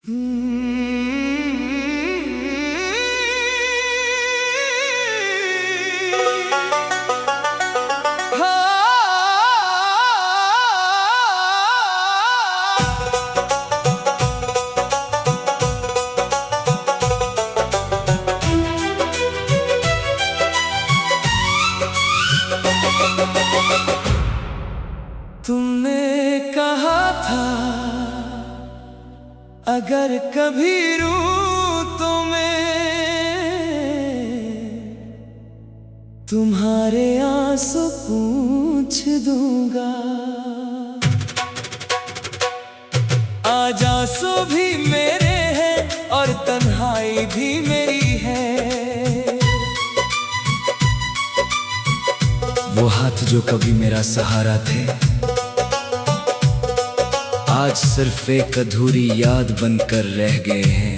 तुमने कहा था अगर कभी रूं तो मैं तुम्हारे आंसू पूंछ दूंगा। आज आंसू भी मेरे हैं और तन्हाई भी मेरी है। वो हाथ जो कभी मेरा सहारा थे, आज सिर्फ एक अधूरी याद बनकर रह गए हैं।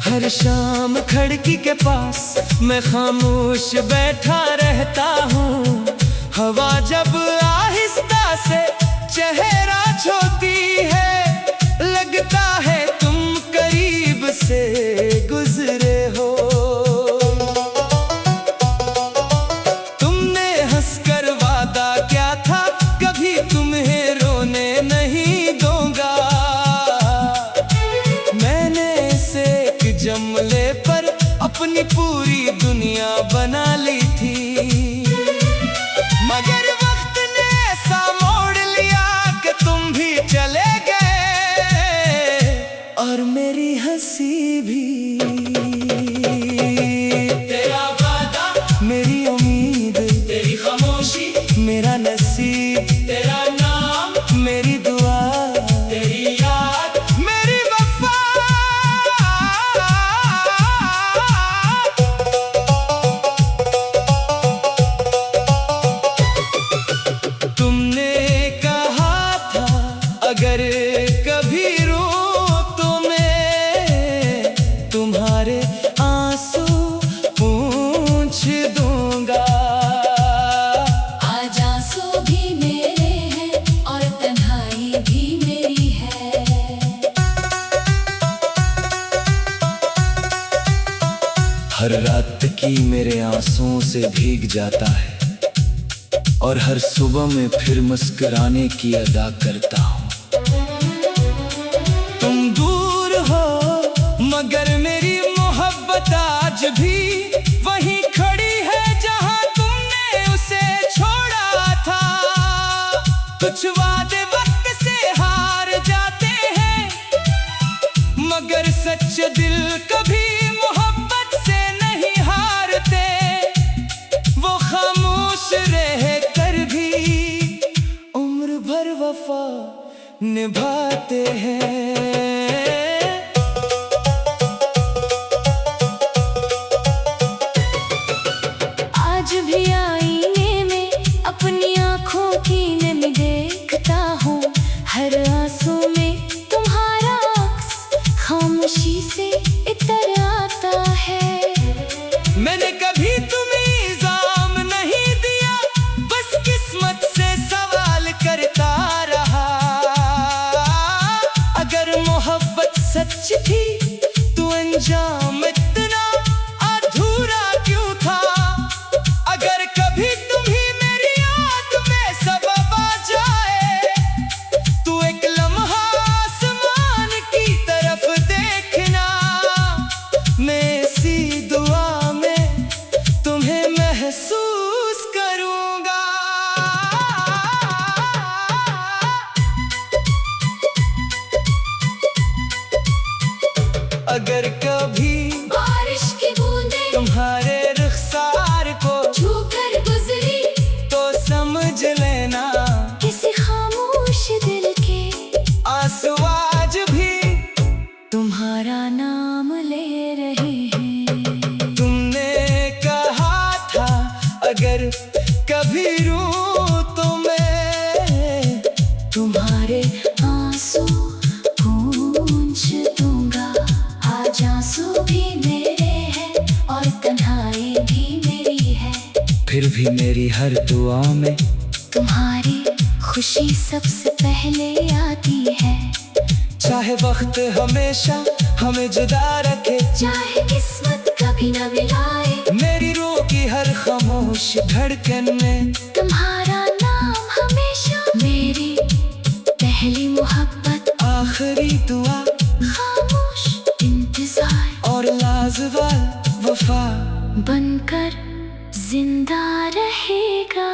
हर शाम खिड़की के पास मैं खामोश बैठा रहता हूँ। हवा जब आहिस्ता से चेहरा छूती है, लगता है तुम करीब से गुजरे हो। तुमने हंसकर वादा क्या था, कभी तुम्हें रोने नहीं दूंगा। मैंने इसे एक जमले पर अपनी पूरी दुनिया बना ली थी, मगर वक्त ने ऐसा मोड़ लिया कि तुम भी चले गए और मेरी हंसी भी। तेरा वादा, मेरी उम्मीद, तेरी खामोशी, मेरा नसीब, तेरा नाम, मेरी दुआ, तेरी याद, मेरी वफा। अगर कभी रूं तो मैं तुम्हारे आंसू पूंछ दूंगा। आज आंसू भी मेरे हैं और तन्हाई भी मेरी है। हर रात की मेरे आंसुओं से भीग जाता है और हर सुबह में फिर मुस्कुराने की अदा करता हूँ। तुम दूर हो मगर मेरी मोहब्बत आज भी वहीं खड़ी है जहां तुमने उसे छोड़ा था। कुछ वादे वक्त से हार जाते हैं, मगर सच्चे दिल कभी मोहब्बत से नहीं हारते। वो खामोश रहे कर भी उम्र भर वफा निभाते हैं। आज भी आईने में अपनी आँखों की नमी देखता हूँ। हर आंसू में तुम्हारा अक्स खामोशी से इतर आता है। मैंने कभी तुम्हें इल्जाम नहीं दिया, बस किस्मत से सवाल करता रहा। अगर मोहब्बत सच थी तो अंजाम इतना अधूरा क्यों था। अगर कभी तुम्हें मेरी याद में सबब आ जाए तो एक लम्हा आसमान की तरफ देखना। मैं इसी दुआ में तुम्हें महसूस करूंगा। अगर कभी बारिश की बूंदें तुम्हारे रुखसार को छूकर गुजरी तो समझ लेना किसी खामोश दिल के आंसू आज भी तुम्हारा नाम ले रहे हैं। तुमने कहा था अगर कभी रूं तो मैं तुम्हारे आंसू पूंछ दूंगा। आज आंसू भी मेरे हैं और तन्हाई भी मेरी है। फिर भी मेरी हर दुआ में तुम्हारी खुशी सबसे पहले आती है। चाहे वक्त हमेशा हमें जुदा रखे, चाहे किस्मत कभी न मिलाए, मेरी रूह की हर खामोश धड़कन में तुम्हारा नाम हमेशा। मेरी पहली मोहब्बत, आखिरी दुआ, खामोश इंतजार और लाजवाल वफा बनकर जिंदा रहेगा।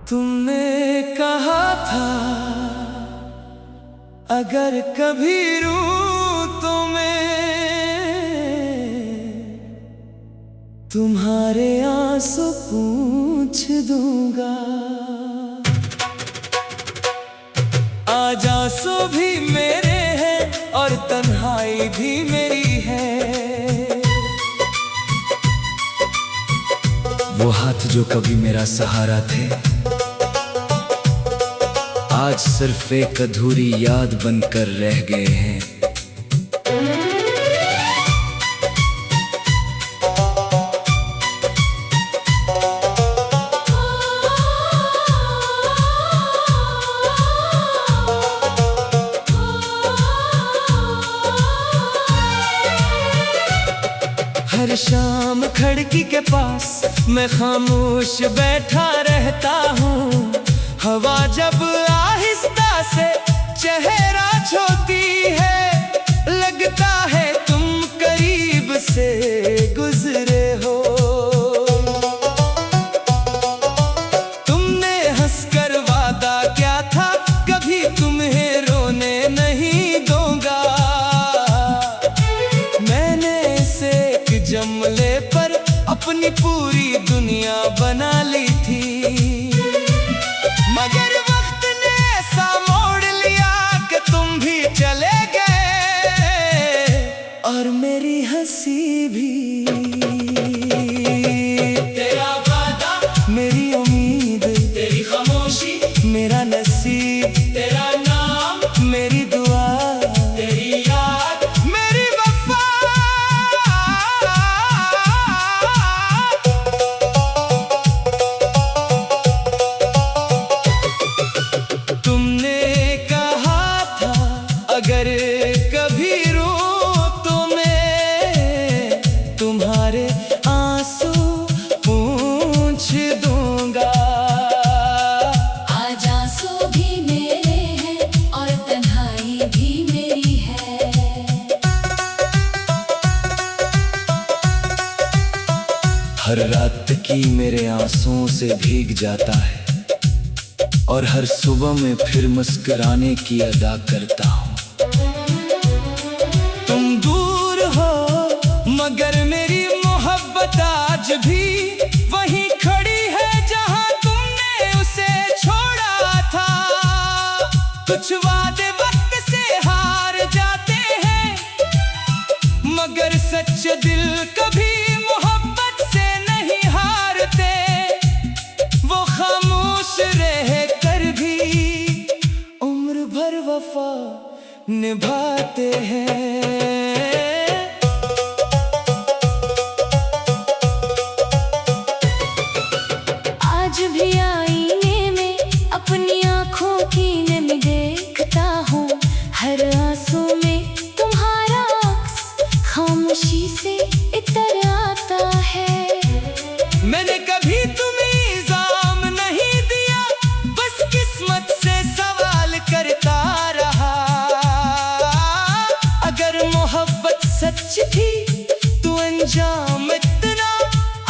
तुमने कहा था अगर कभी रूं तो मैं तुम्हारे आंसू पूंछ दूंगा। आज आंसू भी मेरे हैं और तन्हाई भी मेरी है। वो हाथ जो कभी मेरा सहारा थे, आज सिर्फ एक अधूरी याद बनकर रह गए हैं। हर शाम खिड़की के पास मैं खामोश बैठा रहता हूँ। हवा जब आहिस्ता से चेहरा छूती है, लगता है तुम करीब से गुजरे हो। तुमने हंसकर वादा किया था कभी तुम्हें रोने नहीं दूंगा। मैंने इसे एक जमले पर अपनी पूरी दुनिया बना ली थी, मगर वक्त ने ऐसा मोड़ लिया कि तुम भी चले गए और मेरी हंसी भी। तेरा वादा, मेरी उम्मीद, तेरी खामोशी, मेरा नसीब, तेरा नाम, मेरी दुआ, तेरी याद, मेरी वफा। अगर कभी रूं तो मैं तुम्हारे आंसू पूंछ दूंगा। आज आंसू भी मेरे हैं और तन्हाई भी मेरी है। हर रात की मेरे आंसुओं से भीग जाता है और हर सुबह में फिर मुस्कुराने की अदा करता हूँ। तुम दूर हो मगर मेरी मोहब्बत आज भी वहीं खड़ी है जहां तुमने उसे छोड़ा था। कुछ वादे वक्त से हार जाते हैं, मगर सच्चे दिल कभी मोहब्बत से नहीं हारते। वो खामोश रह कर भी उम्र भर वफा निभाते हैं। आज भी आईने में अपनी आँखों की नमी देखता हूँ। हर आंसू में तुम्हारा अक्स खामोशी से इतर आता है। मैंने कभी तुम्हें इल्जाम नहीं दिया, बस किस्मत से सवाल करता रहा। अगर मोहब्बत सच थी तो अंजाम इतना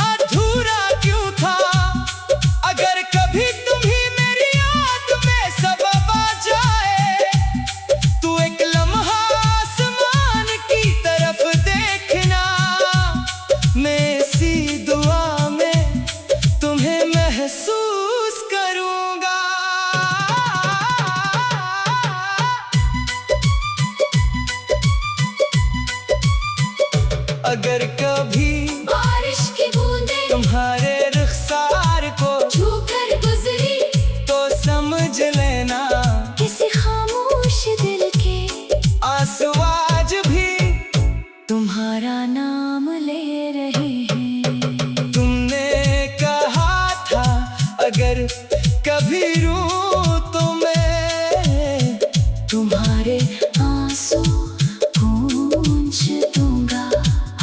अधूरा क्यों था। अगर महसूस करूंगा। अगर कभी बारिश की बूंदें तुम्हारे रुखसार को छूकर गुजरी तो समझ लेना किसी खामोश दिल के आंसू आज भी तुम्हारा नाम ले रहे हैं। तुमने कहा था अगर कभी रूं तो मैं तुम्हारे आंसू पूंछ दूंगा।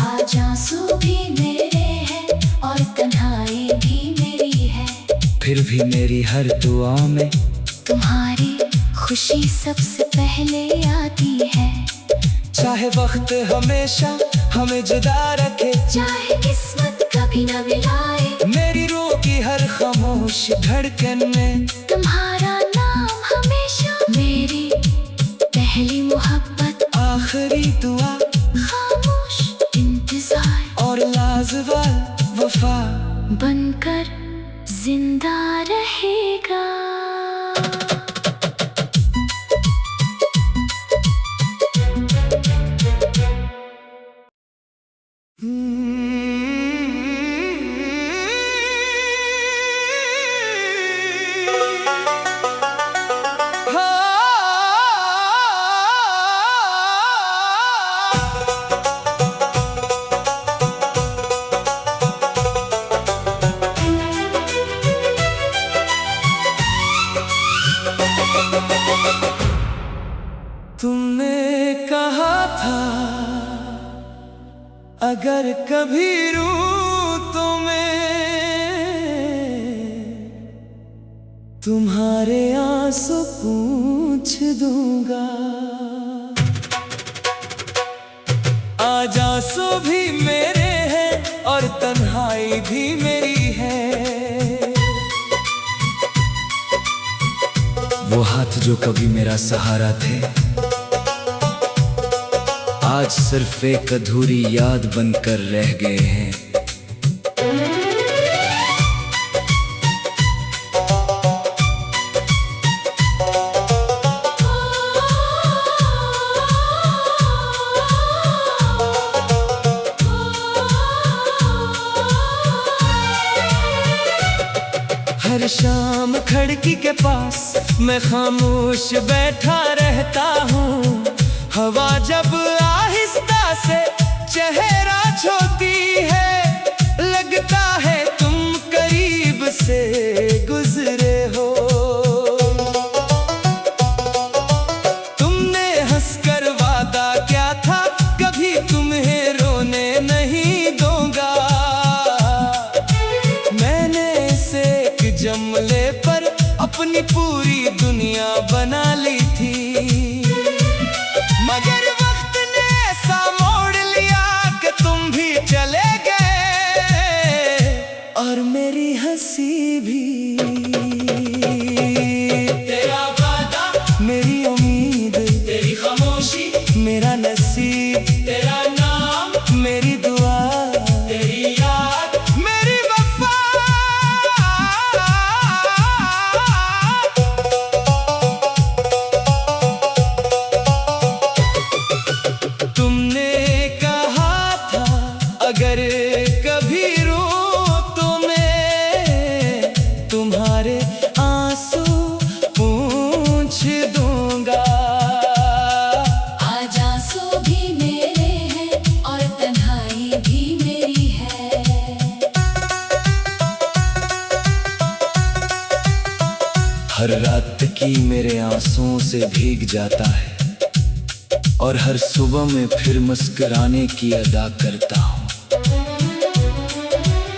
आज आंसू भी मेरे हैं और तन्हाई भी मेरी है। फिर भी मेरी हर दुआ में तुम्हारी खुशी सबसे पहले आती है। चाहे वक्त हमेशा हमें जुदा रखे, चाहे किस्मत कभी न मिलाए, मेरी रूह की हर खामोश धड़कन में तुम्हारा नाम हमेशा मेरी पहली मोहब्बत, आखिरी दुआ खामोश इंतजार और लाजवाल वफा बनकर जिंदा रहेगा। तुमने कहा था अगर कभी रूं तो मैं तुम्हारे आंसू पूंछ दूंगा। आज आंसू भी मेरे हैं और तन्हाई भी मेरी है। वो हाथ जो कभी मेरा सहारा थे आज सिर्फ एक अधूरी याद बनकर रह गए हैं। हर शाम खिड़की के पास मैं खामोश बैठा रहता हूँ। हवा जब आहिस्ता से चेहरा छूती है, लगता है तुम करीब से गुजरे हो। तुमने हंसकर वादा क्या था कभी तुम्हें रोने नहीं दूंगा। मैंने इसे एक जमले पर अपनी पूरी दुनिया बना ली थी, मगर वक्त ने ऐसा मोड़ लिया कि तुम भी चले गए और मेरी हंसी भी। तेरा वादा मेरी उम्मीद, तेरी खामोशी मेरा नसीब, तेरा नाम मेरी दुआ, तेरी याद मेरी वफा। अगर कभी रूं तो मैं तुम्हारे आंसू पूंछ दूंगा। आज आंसू भी मेरे हैं और तन्हाई भी मेरी है। हर रात की मेरे आंसुओं से भीग जाता है और हर सुबह में फिर मुस्कुराने की अदा करता हूँ।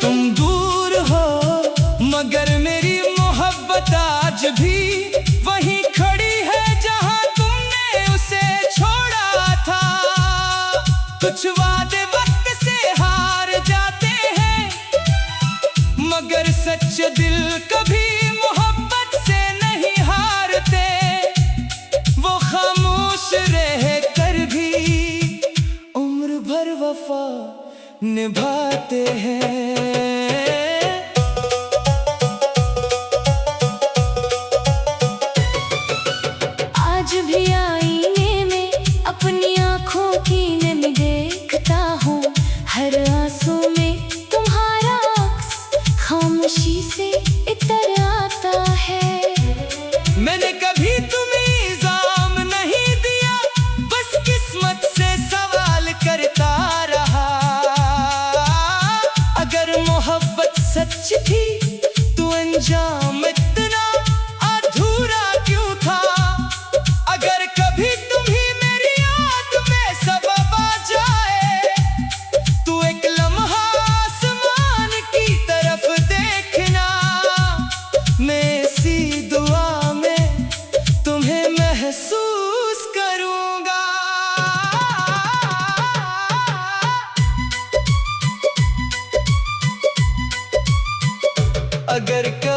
तुम दूर हो मगर मेरी मोहब्बत आज भी वहीं खड़ी है जहां तुमने उसे छोड़ा था। कुछ वादे वक्त से हार जाते हैं मगर सच्चे दिल कभी मोहब्बत से नहीं हारते। वो खामोश रह कर भी उम्र भर वफा निभाते हैं।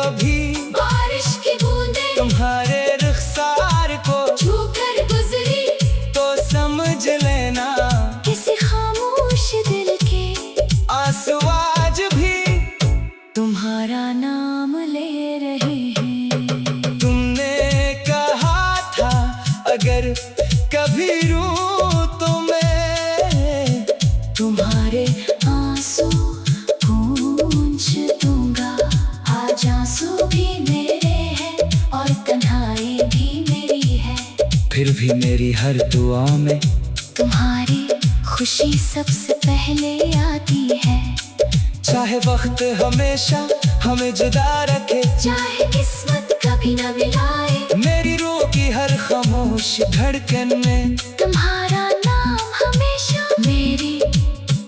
कभी बारिश की बूंदें तुम्हारे रुखसार को छूकर गुजरी तो समझ लेना किसी खामोश दिल के आंसू आज भी तुम्हारा नाम ले रहे हैं। तुमने कहा था अगर कभी रूं तो मैं तुम्हारे आंसू पूंछ दूंगा। आज आंसू भी मेरे हैं और तन्हाई भी मेरी है। फिर भी मेरी हर दुआ में तुम्हारी खुशी सबसे पहले आती है। चाहे वक्त हमेशा हमें जुदा रखे, चाहे किस्मत कभी न मिलाए, मेरी रूह की हर खामोश धड़कन में तुम्हारा नाम हमेशा मेरी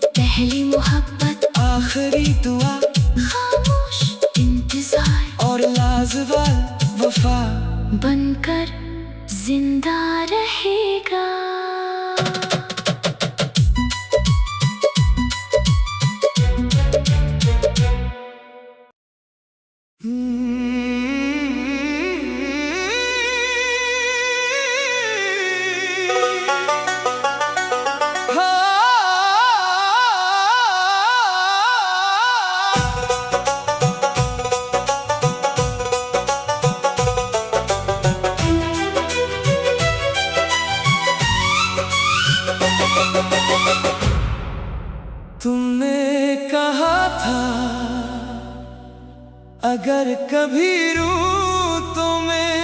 पहली मोहब्बत, आखिरी दुआ खामोश इंतजार और लाजवाब वफा बनकर जिंदा रहेगा। तुमने कहा था अगर कभी रूं तो मैं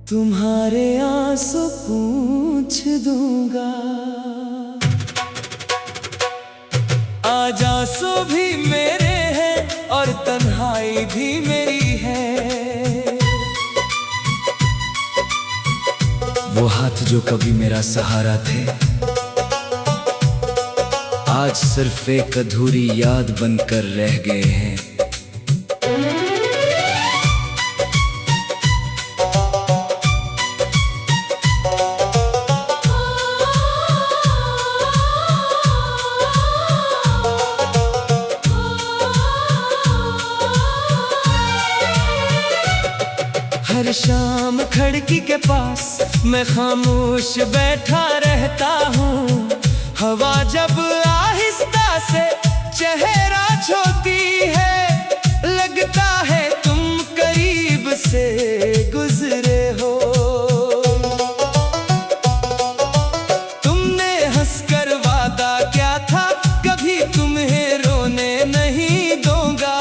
तुम्हारे आंसू पूंछ दूंगा। आज आंसू भी मेरे हैं और तन्हाई भी मेरी है। वो हाथ जो कभी मेरा सहारा थे आज सिर्फ एक अधूरी याद बनकर रह गए हैं। हर शाम खिड़की के पास मैं खामोश बैठा रहता हूँ। हवा जब आहिस्ता से चेहरा छूती है, लगता है तुम करीब से गुजरे हो। तुमने हंसकर वादा क्या था कभी तुम्हें रोने नहीं दूंगा।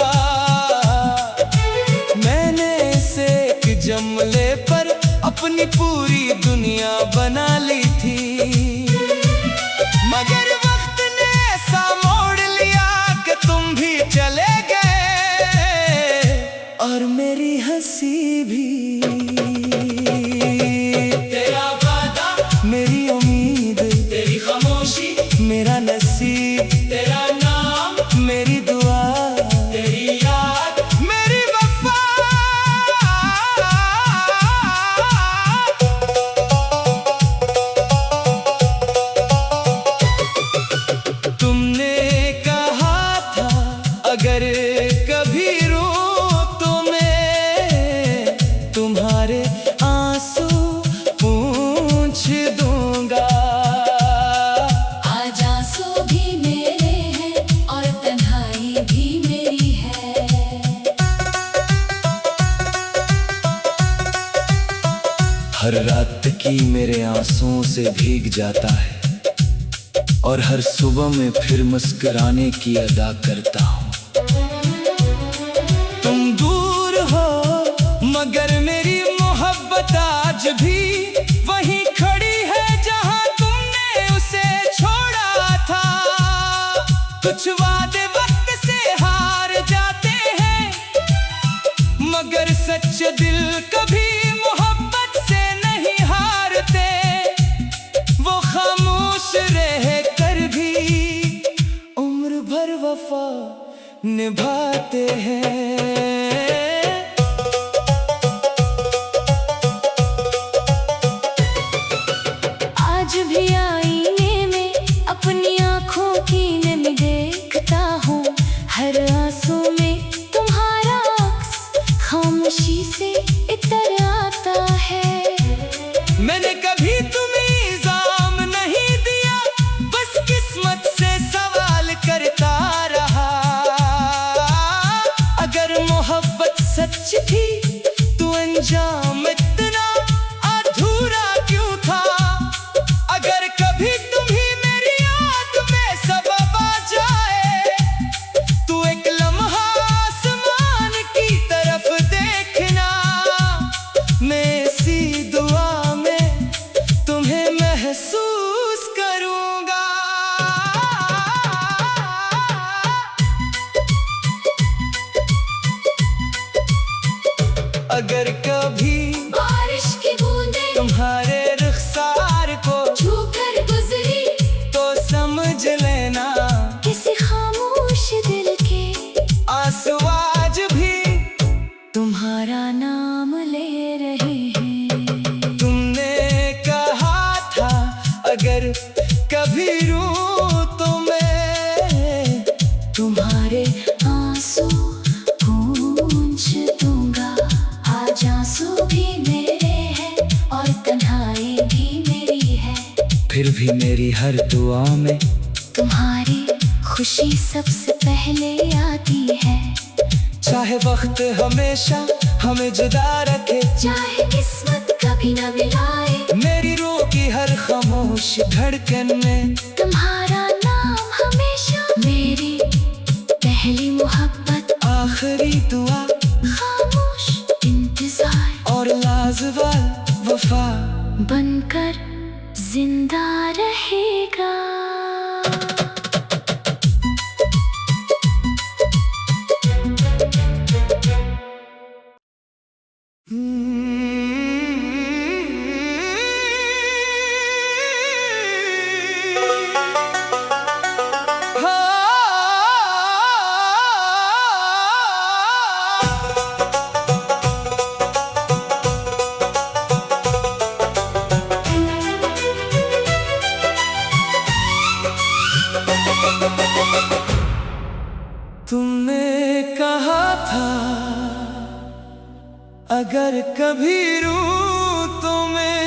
मैंने इसे एक जमले पर अपनी पूरी दुनिया बना ली थी, मगर वक्त ने ऐसा मोड़ लिया कि तुम भी चले गए और मेरी हंसी भी। तेरा वादा मेरी उम्मीद, तेरी खामोशी मेरा नसीब, तेरा नाम मेरी दुआ, तेरी याद मेरी वफा। तुमने कहा था अगर कभी रूं तो मैं तुम्हारे आंसू पूंछ दूंगा। आज आंसू भी मेरे हैं और तन्हाई भी मेरी है। हर रात की मेरे आंसुओं से भीग जाता है और हर सुबह में फिर मुस्कुराने की अदा करता हूँ। तुम दूर हो मगर मेरी मोहब्बत आज भी वहीं खड़ी है जहाँ तुमने उसे छोड़ा था। कुछ वादे वक्त से हार जाते हैं मगर सच्चे दिल कभी मोहब्बत से नहीं हारते। वो खामोश रह कर भी उम्र भर वफा निभाते हैं। आज भी आईने में अपनी आँखों की नमी देखता हूँ। हर आंसू सांसों में तुम्हारा अक्स खामोशी से इतर आता है। मैंने कभी तुम्हें इल्जाम नहीं दिया, बस किस्मत से सवाल करता रहा। अगर मोहब्बत सच थी तो अंजाम इतना अधूरा क्यों था। अगर कभी तुम्हें मेरी याद में सबब आ जाए तो एक लम्हा आसमान की तरफ देखना। मैं इसी दुआ में तुम्हें महसूस करूंगा। अगर कभी बारिश की बूंदें तुम्हारे रुखसार को छूकर गुजरी तो समझ लेना किसी खामोश दिल के आंसू आज भी तुम्हारा नाम ले रहे हैं। तुमने कहा था अगर कभी रूं तो मैं तुम्हारे आंसू पूंछ दूंगा। आज आंसू भी मेरे हैं और तन्हाई भी मेरी है। फिर भी मेरी हर दुआ में तुम्हारी खुशी सबसे पहले आती है। चाहे वक्त हमेशा हमें जुदा रखे, चाहे किस्मत कभी न मिलाए, मेरी रूह की हर खामोश धड़कन में तुम्हारा नाम हमेशा मेरी पहली मोहब्बत, आखिरी दुआ खामोश इंतजार और लाजवाल वफा बनकर जिंदा रहेगा। तुमने कहा था अगर कभी रूं तो मैं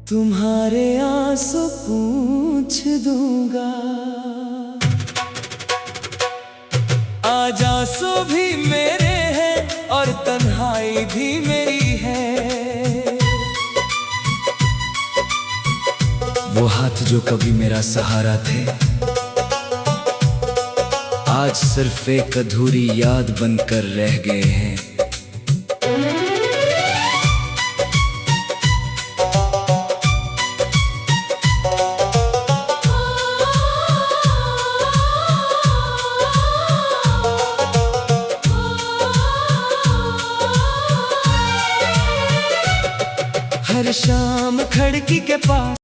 तुम्हारे आंसू पूंछ दूंगा। आज आंसू भी मेरे हैं और तन्हाई भी मेरी है। वो हाथ जो कभी मेरा सहारा थे आज सिर्फ एक अधूरी याद बनकर रह गए हैं। हर शाम खिड़की के पास